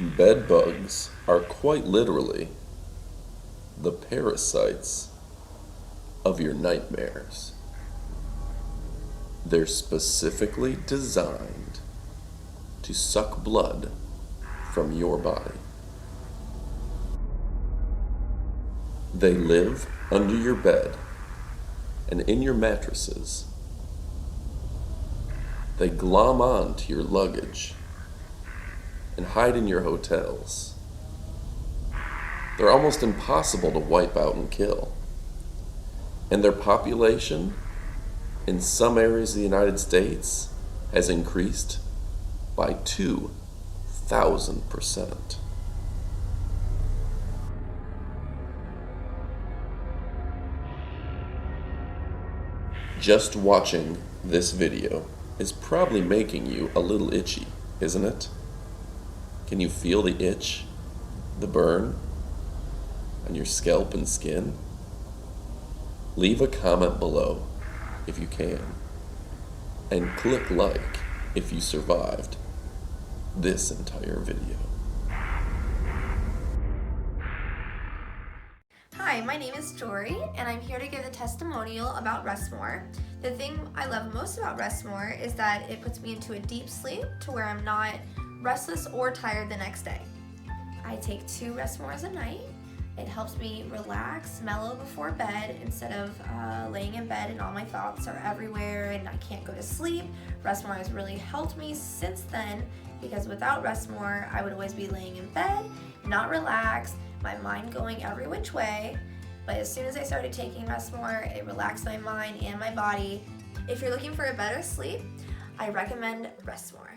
Bed bugs are quite literally the parasites of your nightmares. They're specifically designed to suck blood from your body. They live under your bed and in your mattresses. They glom on to your luggage and hide in your hotels. They're almost impossible to wipe out and kill. And their population in some areas of the United States has increased by 2,000%. Just watching this video is probably making you a little itchy, isn't it? Can you feel the itch, the burn on your scalp and skin? Leave a comment below if you can, and click like if you survived this entire video. Hi, my name is Jory, and I'm here to give a testimonial about Rest More. The thing I love most about Rest More is that it puts me into a deep sleep to where I'm not restless or tired the next day. I take 2 Rest Mores a night. It helps me relax, mellow before bed instead of laying in bed and all my thoughts are everywhere and I can't go to sleep. Rest More has really helped me since then, because without Rest More, I would always be laying in bed, not relaxed, my mind going every which way. But as soon as I started taking Rest More, it relaxed my mind and my body. If you're looking for a better sleep, I recommend Rest More.